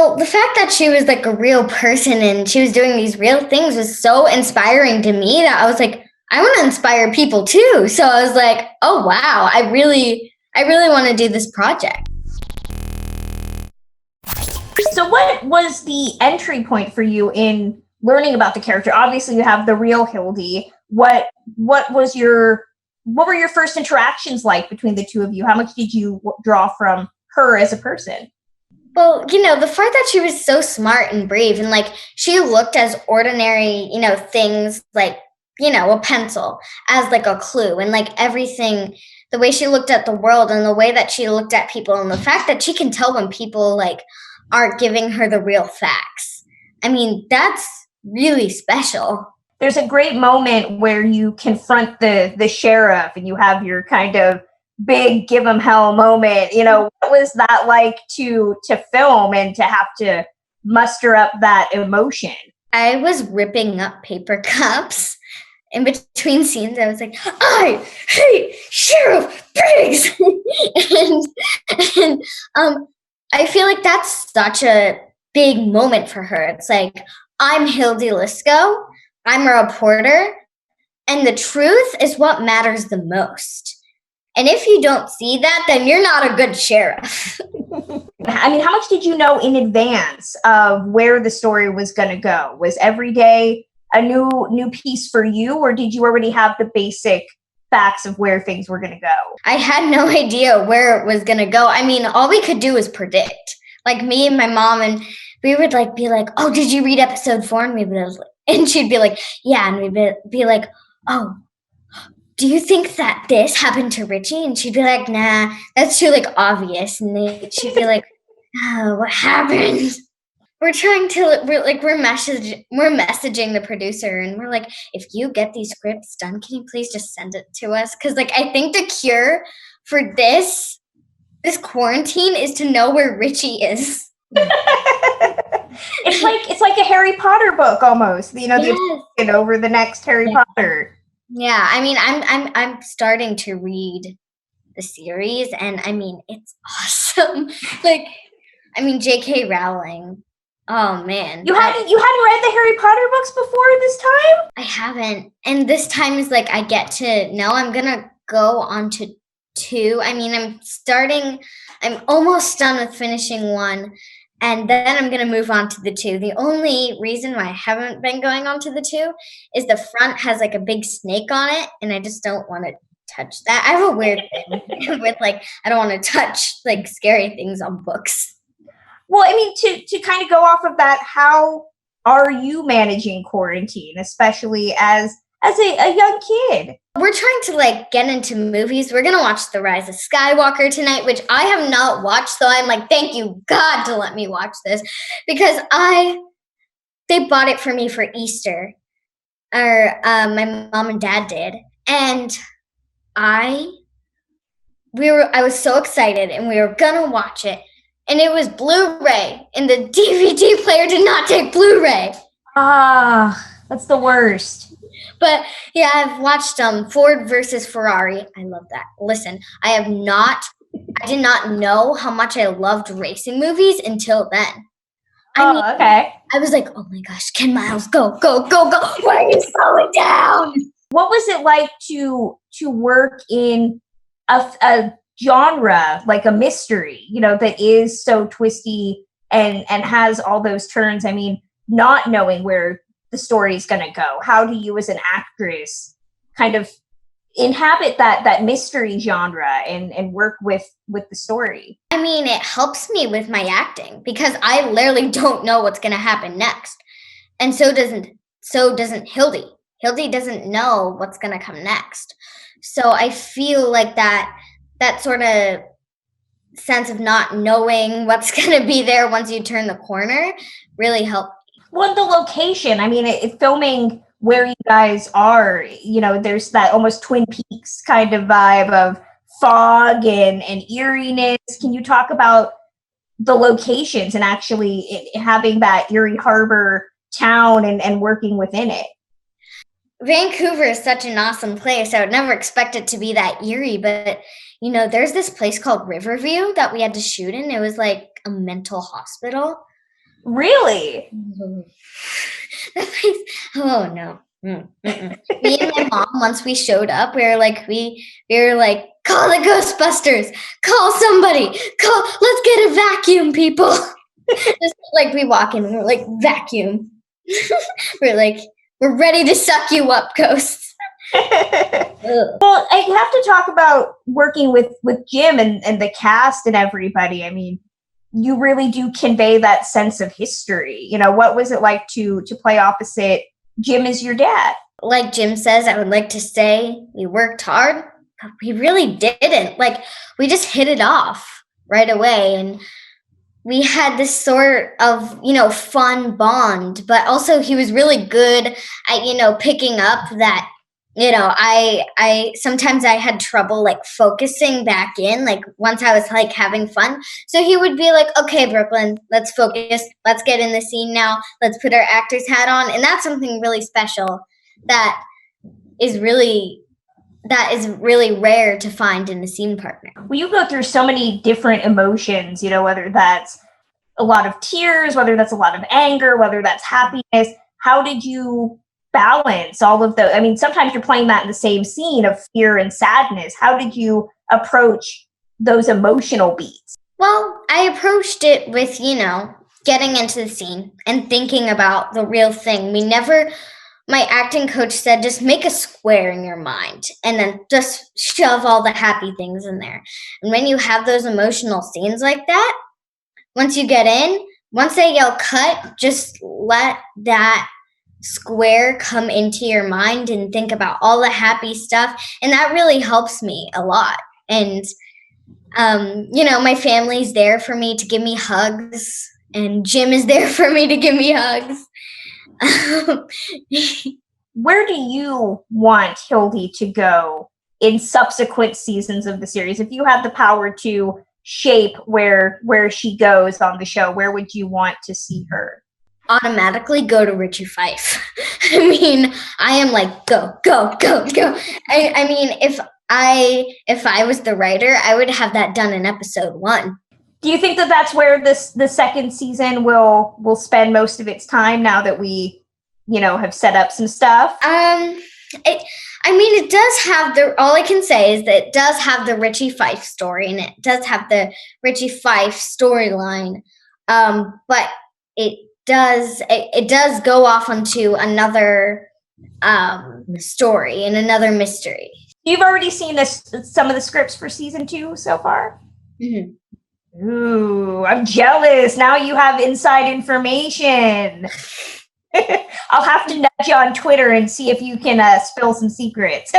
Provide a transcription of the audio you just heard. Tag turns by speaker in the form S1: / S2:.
S1: Well, the fact that she was like a real person and she was doing these real things was so inspiring to me that I was like, I want to inspire people too. So I was like, oh wow, I really want to do this project.
S2: So what was the entry point for you in learning about the character? Obviously you have the real Hildy. What were your first interactions like between the two of you? How much did you draw from her as a person?
S1: Well, the fact that she was so smart and brave and like she looked as ordinary, things like, a pencil as like a clue and like everything, the way she looked at the world and the way that she looked at people and the fact that she can tell when people like aren't giving her the real facts. I mean, that's really special.
S2: There's a great moment where you confront the sheriff and you have your kind of big give 'em hell moment. What was that like to film and to have to muster up that emotion?
S1: I was ripping up paper cups in between scenes. I was like, I hate Sheriff Briggs. and I feel like that's such a big moment for her. It's like, I'm Hilde Lysiak, I'm a reporter, and the truth is what matters the most. And if you don't see that, then you're not a good sheriff.
S2: I mean, how much did you know in advance of where the story was going to go? Was every day a new piece for you, or did you already have the basic facts of where things were going to go?
S1: I had no idea where it was going to go. I mean, all we could do was predict. Like me and my mom, and we would like be like, "Oh, did you read episode 4?" And she'd be like, "Yeah," and we'd be like, "Oh, do you think that this happened to Richie?" And she'd be like, "Nah, that's too like obvious." And she'd be like, "Oh, what happened?" We're messaging the producer, and we're like, if you get these scripts done, can you please just send it to us? Because like I think the cure for this quarantine is to know where Richie is.
S2: It's like a Harry Potter book almost.
S1: Yes.
S2: Over the next Harry Potter.
S1: Yeah, I mean, I'm starting to read the series, and I mean, it's awesome. Like, I mean, J.K. Rowling. Oh man,
S2: you hadn't read the Harry Potter books before this time?
S1: I haven't, and this time is like I get to know. I'm gonna go on to 2. I mean, I'm almost done with finishing 1. And then I'm going to move on to the 2. The only reason why I haven't been going on to the 2 is the front has like a big snake on it, and I just don't want to touch that. I have a weird thing with like, I don't want to touch like scary things on books.
S2: Well, I mean, to kind of go off of that, how are you managing quarantine, especially as a young kid?
S1: We're trying to like get into movies. We're going to watch The Rise of Skywalker tonight, which I have not watched. So I'm like, thank you, God, to let me watch this because they bought it for me for Easter, or my mom and dad did. And I was so excited and we were going to watch it. And it was Blu-ray and the DVD player did not take Blu-ray.
S2: That's the worst.
S1: But yeah, I've watched Ford versus Ferrari. I love that. Listen, I did not know how much I loved racing movies until then.
S2: Okay.
S1: I was like, oh my gosh, Ken Miles, go, go, go, go. Why are you slowing down?
S2: What was it like to work in a genre like a mystery, that is so twisty and has all those turns? I mean, not knowing where the story is going to go. How do you as an actress kind of inhabit that mystery genre and work with the story?
S1: I mean, it helps me with my acting because I literally don't know what's going to happen next. And so doesn't Hildy. Hildy doesn't know what's going to come next. So I feel like that sort of sense of not knowing what's going to be there once you turn the corner really helped.
S2: Well, the location, I mean, filming where you guys are, there's that almost Twin Peaks kind of vibe of fog and eeriness. Can you talk about the locations and actually having that Erie Harbor town and working within it?
S1: Vancouver is such an awesome place. I would never expect it to be that eerie, but there's this place called Riverview that we had to shoot in. It was like a mental hospital.
S2: Really?
S1: Oh no. Me and my mom, once we showed up, we were like, call the Ghostbusters, call somebody, let's get a vacuum, people. Just like we walk in and we're like, vacuum. We're like, we're ready to suck you up, ghosts.
S2: Well, I have to talk about working with Jim and the cast and everybody. I mean, you really do convey that sense of history. You know, what was it like to play opposite Jim as your dad?
S1: Like Jim says, I would like to say we worked hard, but we really didn't. Like, we just hit it off right away. And we had this sort of, fun bond, but also he was really good at, picking up that, I sometimes I had trouble like focusing back in, like once I was like having fun. So he would be like, okay, Brooklyn, let's focus. Let's get in the scene now. Let's put our actor's hat on. And that's something really special that is really rare to find in a scene partner.
S2: Well, you go through so many different emotions, whether that's a lot of tears, whether that's a lot of anger, whether that's happiness. How did you balance all of those? I mean, sometimes you're playing that in the same scene of fear and sadness. How did you approach those emotional beats?
S1: Well, I approached it with, getting into the scene and thinking about the real thing. My acting coach said, just make a square in your mind and then just shove all the happy things in there. And when you have those emotional scenes like that, once you get in, once they yell cut, just let that square come into your mind and think about all the happy stuff. And that really helps me a lot. And, my family's there for me to give me hugs, and Jim is there for me to give me hugs.
S2: Where do you want Hildy to go in subsequent seasons of the series? If you had the power to shape where she goes on the show, where would you want to see her?
S1: Automatically go to Richie Fife. I mean, I am like, go, go, go, go. I mean, if I was the writer, I would have that done in episode 1.
S2: Do you think that that's where the second season will spend most of its time now that we, have set up some stuff?
S1: It does have all I can say is that it does have the Richie Fife story, and it does have the Richie Fife storyline. But it does go off onto another story and another mystery.
S2: You've already seen some of the scripts for season 2 so far?
S1: Mm-hmm.
S2: Ooh, I'm jealous. Now you have inside information. I'll have to nudge you on Twitter and see if you can spill some secrets.